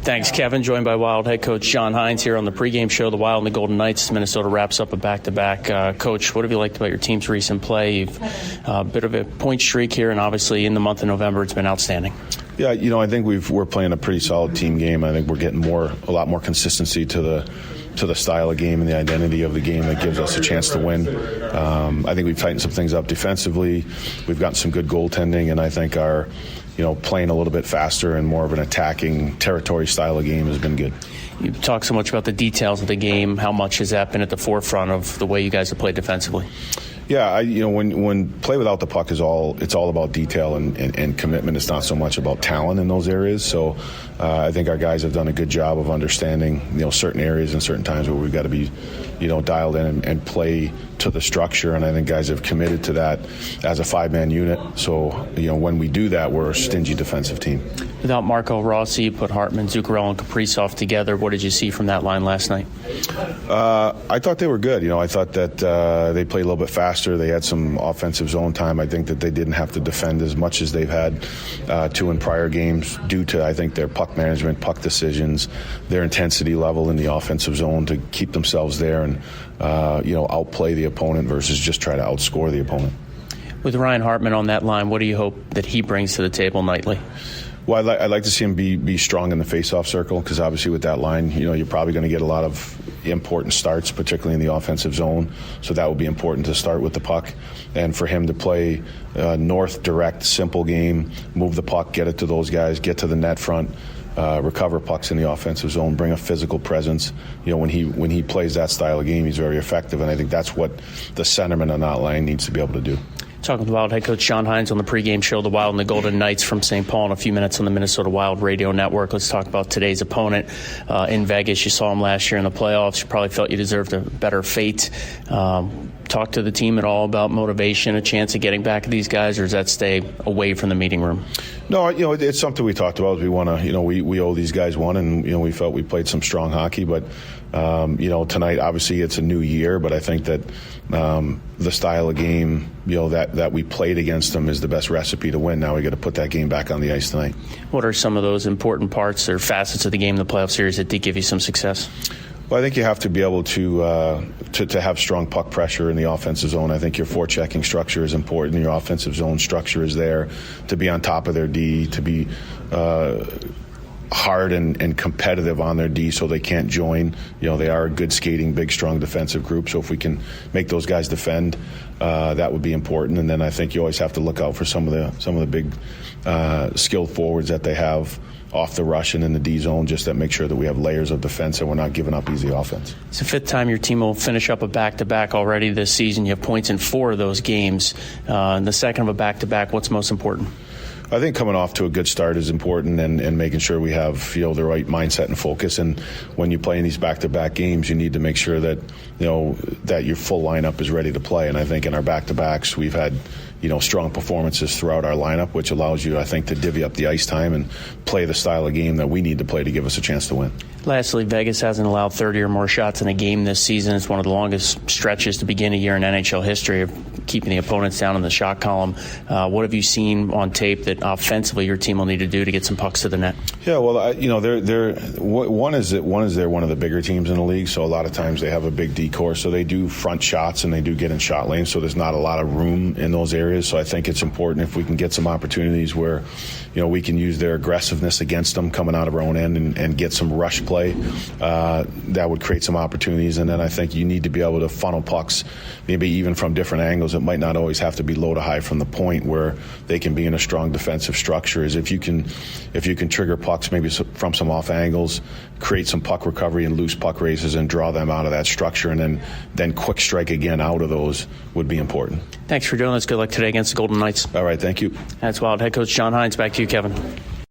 Thanks, Kevin. Joined by Wild head coach John Hynes here on the pregame show. The Wild and the Golden Knights. Minnesota wraps up a back-to-back. Coach, what have you liked about your team's recent play? You've a bit of a point streak here, and obviously in the month of November, it's been outstanding. Yeah, I think we're playing a pretty solid team game. I think we're getting a lot more consistency to the style of game and the identity of the game that gives us a chance to win. I think we've tightened some things up defensively. We've gotten some good goaltending, and I think our playing a little bit faster and more of an attacking territory style of game has been good. You talk so much about the details of the game. How much has that been at the forefront of the way you guys have played defensively? Yeah, when play without the puck it's all about detail and commitment. It's not so much about talent in those areas. So I think our guys have done a good job of understanding certain areas and certain times where we've got to be dialed in and play to the structure. And I think guys have committed to that as a five-man unit. So when we do that, we're a stingy defensive team. Without Marco Rossi, you put Hartman, Zuccarello, and Kaprizov together. What did you see from that line last night? I thought they were good. I thought that they played a little bit faster. They had some offensive zone time. I think that they didn't have to defend as much as they've had to in prior games due to, I think, their puck management, puck decisions, their intensity level in the offensive zone to keep themselves there and outplay the opponent versus just try to outscore the opponent. With Ryan Hartman on that line, what do you hope that he brings to the table nightly? Well, I'd like to see him be strong in the face-off circle because obviously with that line, you're probably going to get a lot of important starts, particularly in the offensive zone. So that would be important to start with the puck. And for him to play north, direct, simple game, move the puck, get it to those guys, get to the net front, recover pucks in the offensive zone, bring a physical presence. When he plays that style of game, he's very effective. And I think that's what the centerman on that line needs to be able to do. Talking with Wild head coach John Hynes on the pregame show, the Wild and the Golden Knights from St. Paul in a few minutes on the Minnesota Wild Radio Network. Let's talk about today's opponent in Vegas. You saw him last year in the playoffs. You probably felt you deserved a better fate. Talk to the team at all about motivation, a chance of getting back at these guys, or does that stay away from the meeting room? No, it's something we talked about. We want to, we owe these guys one, and we felt we played some strong hockey. But tonight, obviously, it's a new year. But I think that the style of game, that we played against them is the best recipe to win. Now we got to put that game back on the ice tonight. What are some of those important parts or facets of the game in the playoff series that did give you some success? Well, I think you have to be able to have strong puck pressure in the offensive zone. I think your forechecking structure is important. Your offensive zone structure is there to be on top of their D, to be hard and competitive on their D so they can't join. They are a good skating, big, strong defensive group. So if we can make those guys defend, that would be important. And then I think you always have to look out for some of the big skilled forwards that they have off the rush and in the D zone, just to make sure that we have layers of defense and we're not giving up easy offense. It's the fifth time your team will finish up a back-to-back already this season. You have points in 4 of those games. In the second of a back-to-back, what's most important? I think coming off to a good start is important and making sure we have the right mindset and focus. And when you play in these back-to-back games, you need to make sure that that your full lineup is ready to play. And I think in our back-to-backs, we've had strong performances throughout our lineup, which allows you, I think, to divvy up the ice time and play the style of game that we need to play to give us a chance to win. Lastly, Vegas hasn't allowed 30 or more shots in a game this season. It's one of the longest stretches to begin a year in NHL history of keeping the opponents down in the shot column. What have you seen on tape that offensively your team will need to do to get some pucks to the net? Yeah, well, they're one is they're one of the bigger teams in the league, so a lot of times they have a big D-core, so they do front shots and they do get in shot lanes, so there's not a lot of room in those areas. So I think it's important if we can get some opportunities where we can use their aggressiveness against them coming out of our own end and get some rush play. That would create some opportunities. And then I think you need to be able to funnel pucks maybe even from different angles. It might not always have to be low to high from the point where they can be in a strong defensive structure. Is if you can trigger pucks maybe from some off angles, create some puck recovery and loose puck races and draw them out of that structure, and then quick strike again out of those would be important. Thanks for doing this. Good luck today against the Golden Knights. All right, thank you. That's Wild head coach John Hynes. Back to you, Kevin.